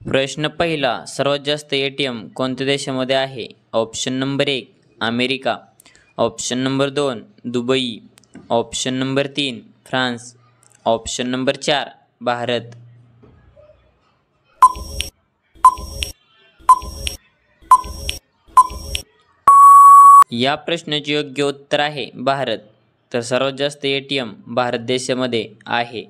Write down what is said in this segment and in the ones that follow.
प्रश्न पहिला, सर्वात जास्त ATM कोणत्या देशामध्ये आहे? Option number 1 America, option number 2 Dubai, option number 3 France, option number 4 Bharat. या प्रश्नाचे योग्य उत्तर आहे भारत. तर सर्वात जास्त ATM भारत देशामध्ये आहे.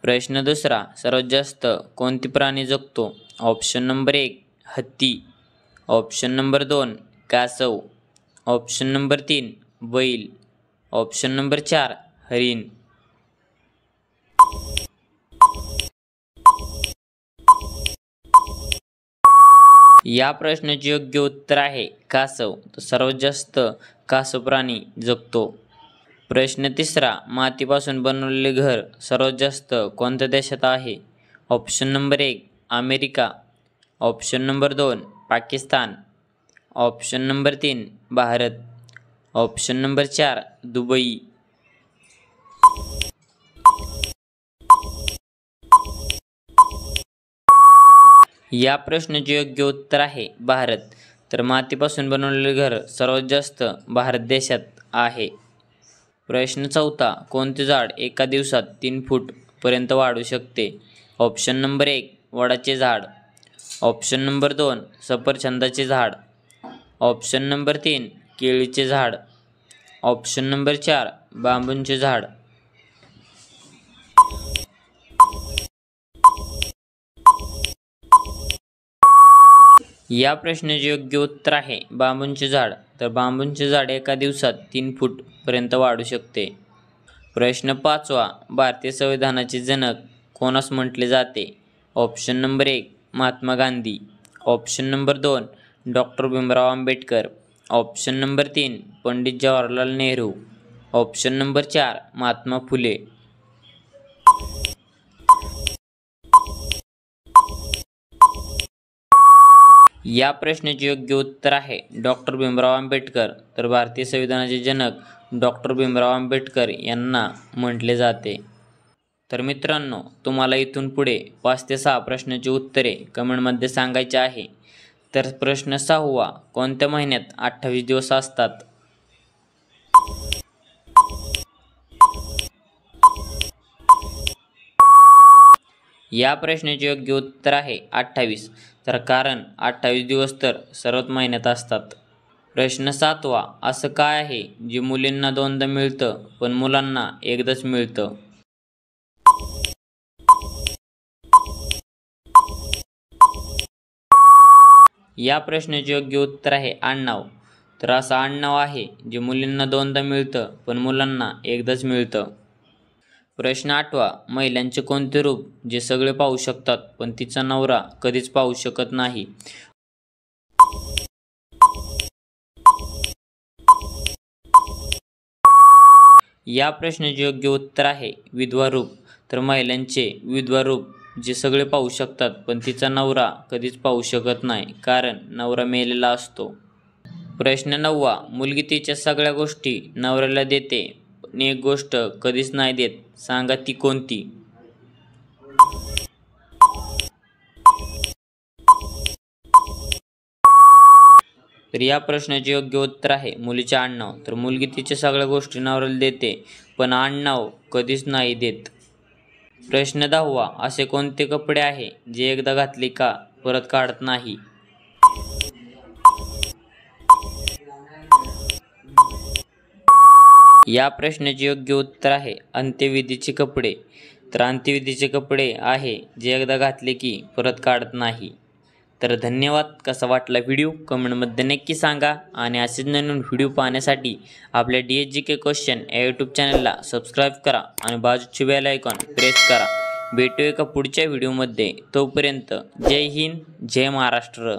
प्रश्न दुसरा, सर्वात जास्त कोणते प्राणी जगतो? ऑप्शन नंबर 1 हत्ती, ऑप्शन नंबर 2 कासव, ऑप्शन नंबर 3 बैल, ऑप्शन नंबर 4 हरिण. या प्रश्नाचे योग्य उत्तर आहे कासव. तर सर्वात जास्त कासव प्राणी जगतो. प्रश्न तिसरा, मातीपासून बनवलेले घर सर्वात जास्त कोणत्या देशात आहे? Option number 1 America, option number 2 Pakistan, option number 3 Bharat, option number 4 Dubai. या प्रश्नाचे योग्य उत्तर आहे भारत. तर मातीपासून बनवलेले घर सर्वात जास्त भारत देशात आहे. प्रश्न चौथा, कोणते झाड एका दिवसात 3 फूट पर्यंत वाढू शकते? ऑप्शन नंबर 1 वडाचे झाड, ऑप्शन नंबर 2 सफरचंदाचे झाड, ऑप्शन नंबर 3 केळीचे झाड, ऑप्शन नंबर 4 बांबूचे झाड. या प्रश्नाचे योग्य उत्तर आहे बांबूचे झाड. तर बांबूचे झाड एका दिवसात 3 फूट पर्यंत वाढू शकते. प्रश्न पाचवा, भारतीय संविधानाचे जनक कोणास म्हटले जाते? Option number 1 Mahatma Gandhi, option number 2 doctor Bhimrao Ambedkar, option number 3 Pandit Jawaharlal Nehru, option number 4 Mahatma Phule. या प्रश्नाचे योग्य उत्तर आहे डॉक्टर भीमराव आंबेडकर. तर भारतीय संविधानाचे जनक डॉक्टर भीमराव आंबेडकर यांना म्हटले जाते. तर मित्रांनो, तुम्हाला इथून पुढे 5 ते 6 प्रश्नाची उत्तरे कमेंटमध्ये सांगायची आहे. तर प्रश्न 6वा, कोणत्या महिन्यात 28 दिवस असतात? या प्रश्नाचे योग्य उत्तर आहे 28. तर कारण 28 दिवस तर सर्वच महिन्यात असतात. प्रश्न 7वा, असं काय आहे जे मुलींना 2दा मिळतं पण मुलांना एकदाच मिळतं? या प्रश्नाचे योग्य उत्तर आहे आडनाव. तर असं आडनाव आहे जे मुलींना 2दा मिळतं पण मुलांना एकदाच मिळतं. प्रश्न 8वा, महिलांचे कोणते रूप जे सगळे पाहू शकतात पण तिचा नवरा कधीच पाहू शकत नाही? या प्रश्नाचे योग्य उत्तर आहे विधवा रूप. तर महिलांचे विधवा रूप जे सगळे पाहू शकतात पण तिचा नवरा कधीच पाहू शकत नाही, कारण नवरा मेलेला असतो. प्रश्न 9वा, मुलगी तिच्या सगळ्या गोष्टी नवऱ्याला देते पण एक गोष्ट कधीच नाही देत, सांगा ती कोणती? तर या प्रश्नाचे योग्य उत्तर आहे मुलीचे आडनाव. तर मुलगी तिच्या सगळ्या गोष्टी नवऱ्याला देते पण आडनाव कधीच नाही देत. प्रश्न 10वा, असे कोणते कपडे आहे जे एकदा घातले का परत काढत नाही? या प्रश्नाचे योग्य उत्तर आहे अंत्यविधीचे कपडे. तर अंत्यविधीचे कपडे आहे जे एकदा घातले की परत काढत नाही. तर धन्यवाद. कसा वाटला व्हिडिओ कमेंटमध्ये नक्की सांगा आणि असेच नवीन व्हिडिओ पाहण्यासाठी आपल्या DSGK क्वेश्चन या यूट्यूब चॅनलला सबस्क्राईब करा आणि बाजूचे बेल आयकॉन प्रेस करा. भेटूया एका पुढच्या व्हिडिओमध्ये. तोपर्यंत जय हिंद, जय महाराष्ट्र.